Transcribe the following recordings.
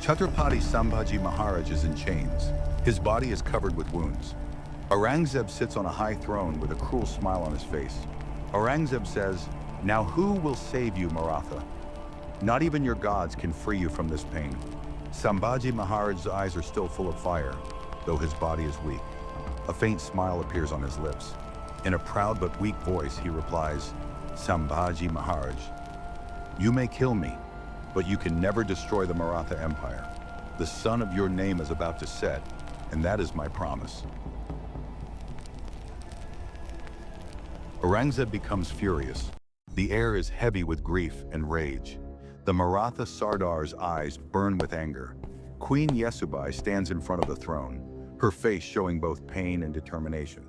Chhatrapati Sambhaji Maharaj is in chains. His body is covered with wounds. Aurangzeb sits on a high throne with a cruel smile on his face. Aurangzeb says, "Now who will save you, Maratha? Not even your gods can free you from this pain." Sambhaji Maharaj's eyes are still full of fire, though his body is weak. A faint smile appears on his lips. In a proud but weak voice, he replies, "Sambhaji Maharaj, you may kill me, but you can never destroy the Maratha Empire. The sun of your name is about to set, and that is my promise." Aurangzeb becomes furious. The air is heavy with grief and rage. The Maratha Sardar's eyes burn with anger. Queen Yesubai stands in front of the throne, her face showing both pain and determination.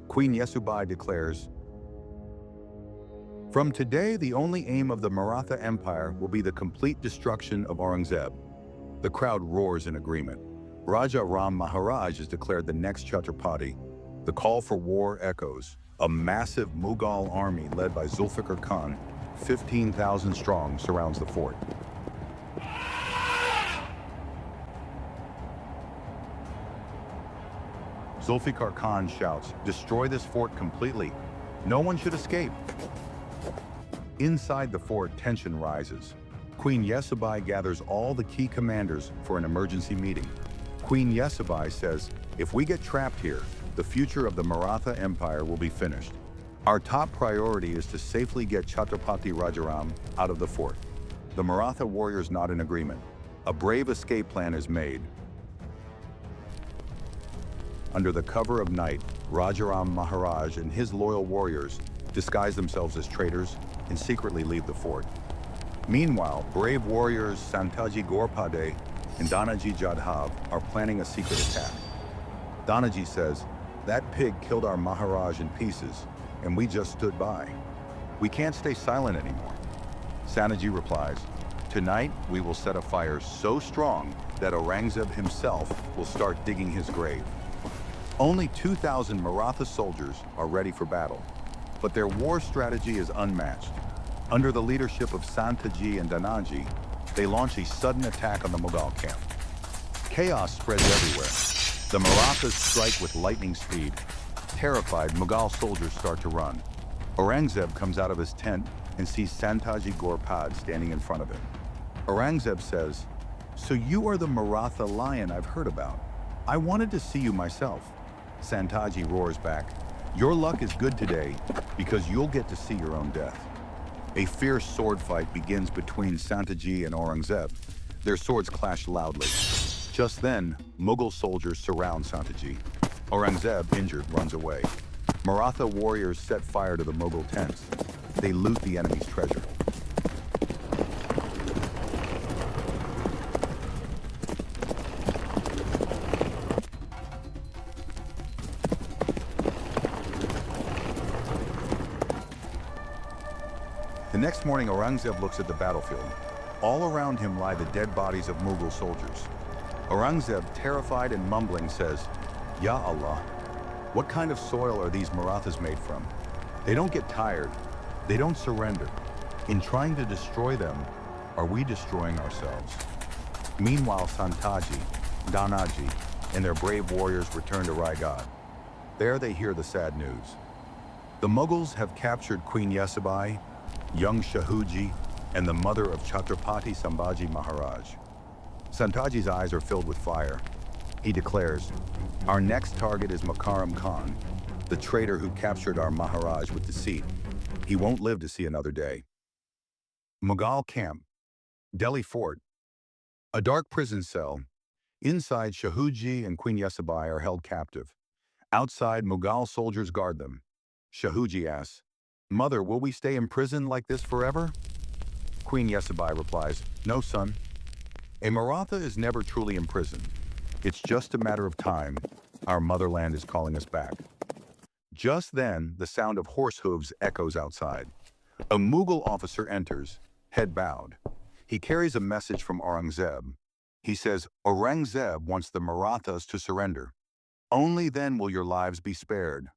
Queen Yesubai declares, "From today, the only aim of the Maratha Empire will be the complete destruction of Aurangzeb." The crowd roars in agreement. Raja Ram Maharaj is declared the next Chhatrapati. The call for war echoes. A massive Mughal army led by Zulfikar Khan, 15,000 strong, surrounds the fort. Zulfikar Khan shouts, "Destroy this fort completely. No one should escape." Inside the fort, tension rises. Queen Yesubai gathers all the key commanders for an emergency meeting. Queen Yesubai says, "If we get trapped here, the future of the Maratha Empire will be finished. Our top priority is to safely get Chhatrapati Rajaram out of the fort." The Maratha warriors nod in agreement. A brave escape plan is made. Under the cover of night, Rajaram Maharaj and his loyal warriors disguise themselves as traitors and secretly leave the fort. Meanwhile, brave warriors Santaji Ghorpade and Dhanaji Jadhav are planning a secret attack. Dhanaji says, "That pig killed our Maharaj in pieces, and we just stood by. We can't stay silent anymore." Santaji replies, "Tonight we will set a fire so strong that Aurangzeb himself will start digging his grave." Only 2,000 Maratha soldiers are ready for battle, but their war strategy is unmatched. Under the leadership of Santaji and Dhanaji, they launch a sudden attack on the Mughal camp. Chaos spreads everywhere. The Marathas strike with lightning speed. Terrified, Mughal soldiers start to run. Aurangzeb comes out of his tent and sees Santaji Ghorpade standing in front of him. Aurangzeb says, "So you are the Maratha lion I've heard about. I wanted to see you myself." Santaji roars back, "Your luck is good today because you'll get to see your own death." A fierce sword fight begins between Santaji and Aurangzeb. Their swords clash loudly. Just then, Mughal soldiers surround Santaji. Aurangzeb, injured, runs away. Maratha warriors set fire to the Mughal tents. They loot the enemy's treasure. The next morning, Aurangzeb looks at the battlefield. All around him lie the dead bodies of Mughal soldiers. Aurangzeb, terrified and mumbling, says, "Ya Allah, what kind of soil are these Marathas made from? They don't get tired. They don't surrender. In trying to destroy them, are we destroying ourselves?" Meanwhile, Santaji, Dhanaji, and their brave warriors return to Raigad. There they hear the sad news. The Mughals have captured Queen Yesubai, young Shauji, and the mother of Chhatrapati Sambhaji Maharaj. Santaji's eyes are filled with fire. He declares, "Our next target is Mukarram Khan, the traitor who captured our Maharaj with deceit. He won't live to see another day." Mughal camp, Delhi fort. A dark prison cell. Inside, Shauji and Queen Yesubai are held captive. Outside, Mughal soldiers guard them. Shauji asks, "Mother, will we stay in prison like this forever?" Queen Yesubai replies, "No, son. A Maratha is never truly imprisoned. It's just a matter of time. Our motherland is calling us back." Just then, the sound of horse hooves echoes outside. A Mughal officer enters, head bowed. He carries a message from Aurangzeb. He says, "Aurangzeb wants the Marathas to surrender. Only then will your lives be spared."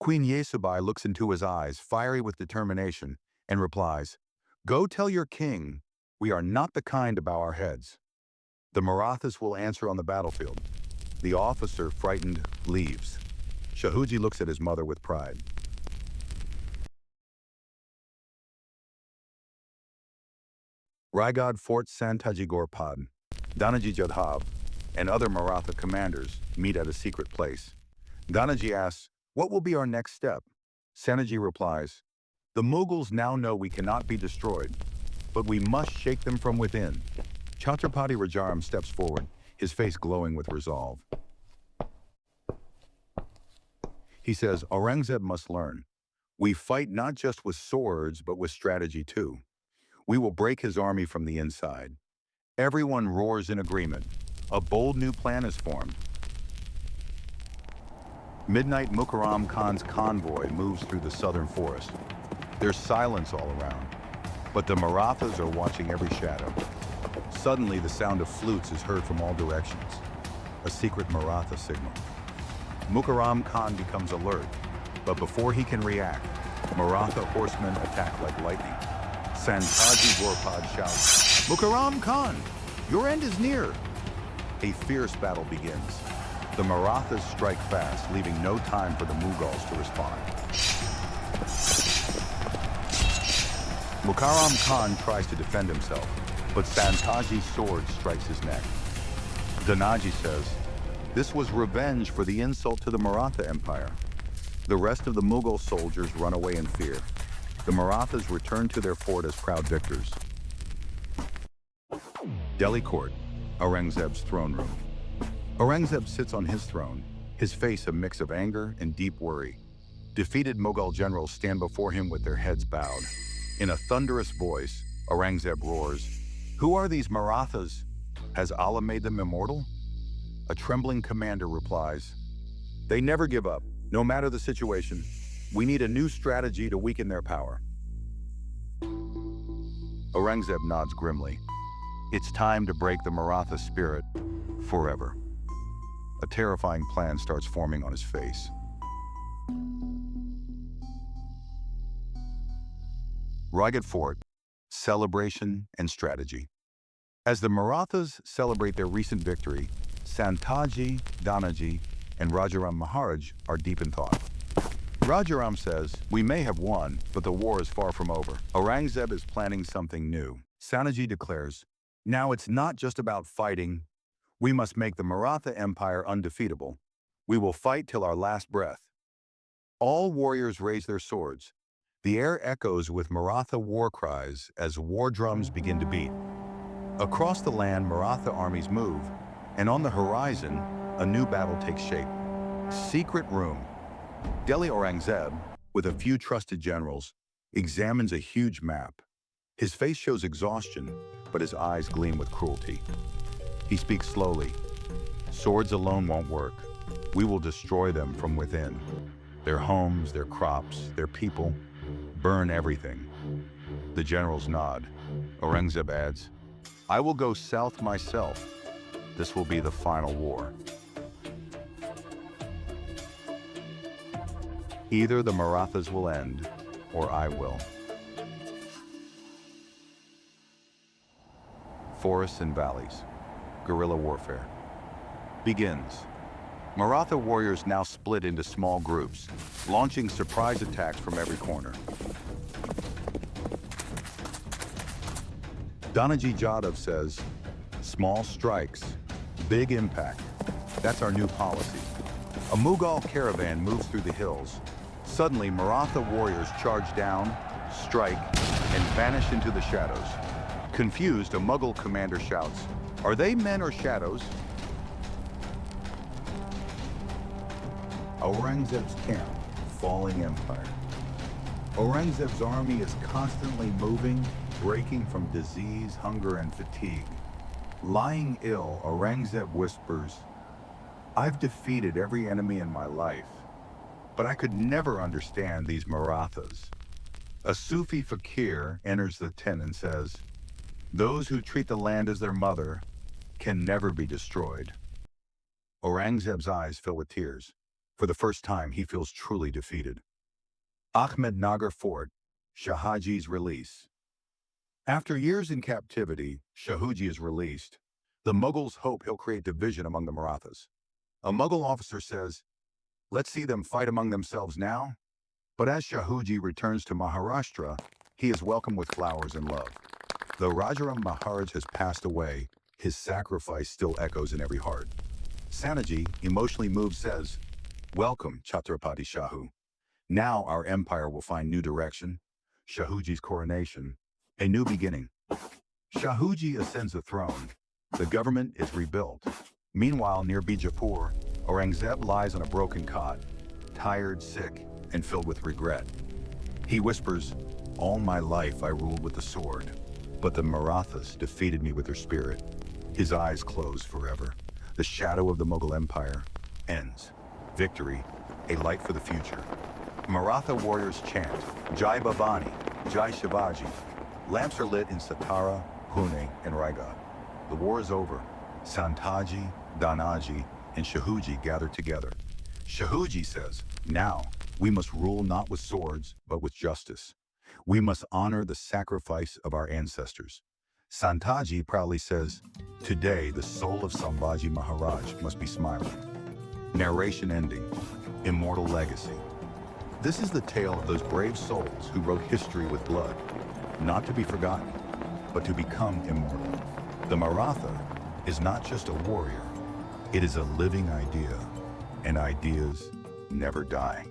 Queen Yesubai looks into his eyes, fiery with determination, and replies, "Go tell your king, we are not the kind to bow our heads." The Marathas will answer on the battlefield. The officer, frightened, leaves. Shauji looks at his mother with pride. Raigad Fort Santaji Ghorpade, Dhanaji Jadhav, and other Maratha commanders meet at a secret place. Dhanaji asks, "What will be our next step?" Santaji replies, "The Mughals now know we cannot be destroyed, but we must shake them from within." Chatrapati Rajaram steps forward, his face glowing with resolve. He says, "Aurangzeb must learn. We fight not just with swords, but with strategy too. We will break his army from the inside." Everyone roars in agreement. A bold new plan is formed. Midnight Mukarram Khan's convoy moves through the southern forest. There's silence all around, but the Marathas are watching every shadow. Suddenly, the sound of flutes is heard from all directions, a secret Maratha signal. Mukarram Khan becomes alert, but before he can react, Maratha horsemen attack like lightning. Santaji Ghorpade shouts, "Mukarram Khan, your end is near!" A fierce battle begins. The Marathas strike fast, leaving no time for the Mughals to respond. Mukarram Khan tries to defend himself, but Santaji's sword strikes his neck. Dhanaji says, "This was revenge for the insult to the Maratha Empire." The rest of the Mughal soldiers run away in fear. The Marathas return to their fort as proud victors. Delhi Court, Aurangzeb's throne room. Aurangzeb sits on his throne, his face a mix of anger and deep worry. Defeated Mughal generals stand before him with their heads bowed. In a thunderous voice, Aurangzeb roars, "Who are these Marathas? Has Allah made them immortal?" A trembling commander replies, "They never give up, no matter the situation. We need a new strategy to weaken their power." Aurangzeb nods grimly. It's time to break the Maratha spirit forever. A terrifying plan starts forming on his face. Raigad Fort, celebration and strategy. As the Marathas celebrate their recent victory, Santaji, Dhanaji, and Rajaram Maharaj are deep in thought. Rajaram says, "We may have won, but the war is far from over. Aurangzeb is planning something new." Santaji declares, "Now it's not just about fighting. We must make the Maratha Empire undefeatable. We will fight till our last breath." All warriors raise their swords. The air echoes with Maratha war cries as war drums begin to beat. Across the land, Maratha armies move, and on the horizon, a new battle takes shape. Secret room. Delhi Aurangzeb, with a few trusted generals, examines a huge map. His face shows exhaustion, but his eyes gleam with cruelty. He speaks slowly. "Swords alone won't work. We will destroy them from within. Their homes, their crops, their people. Burn everything." The generals nod. Aurangzeb adds, "I will go south myself. This will be the final war." Either the Marathas will end, or I will. Forests and valleys. Guerrilla warfare begins. Maratha warriors now split into small groups, launching surprise attacks from every corner. Dhanaji Jadhav says, "Small strikes, big impact. That's our new policy." A Mughal caravan moves through the hills. Suddenly, Maratha warriors charge down, strike, and vanish into the shadows. Confused, a Mughal commander shouts, "Are they men or shadows?" Aurangzeb's camp, falling empire. Aurangzeb's army is constantly moving, breaking from disease, hunger, and fatigue. Lying ill, Aurangzeb whispers, "I've defeated every enemy in my life, but I could never understand these Marathas." A Sufi fakir enters the tent and says, "Those who treat the land as their mother can never be destroyed." Aurangzeb's eyes fill with tears. For the first time, he feels truly defeated. Ahmednagar Fort, Shauji's release. After years in captivity, Shauji is released. The Mughals hope he'll create division among the Marathas. A Mughal officer says, "Let's see them fight among themselves now." But as Shauji returns to Maharashtra, he is welcomed with flowers and love. Though Rajaram Maharaj has passed away, his sacrifice still echoes in every heart. Santaji, emotionally moved, says, "Welcome, Chhatrapati Shahu. Now our empire will find new direction." Shahuji's coronation, a new beginning. Shauji ascends the throne. The government is rebuilt. Meanwhile, near Bijapur, Aurangzeb lies on a broken cot, tired, sick, and filled with regret. He whispers, "All my life I ruled with the sword, but the Marathas defeated me with their spirit." His eyes close forever. The shadow of the Mughal Empire ends. Victory, a light for the future. Maratha warriors chant, "Jai Bhavani, Jai Shambhaji." Lamps are lit in Satara, Pune, and Raigad. The war is over. Santaji, Dhanaji, and Shauji gather together. Shauji says, "Now, we must rule not with swords, but with justice. We must honor the sacrifice of our ancestors." Santaji proudly says, "Today, the soul of Sambhaji Maharaj must be smiling." Narration ending. Immortal legacy. This is the tale of those brave souls who wrote history with blood, not to be forgotten, but to become immortal. The Maratha is not just a warrior, it is a living idea, and ideas never die.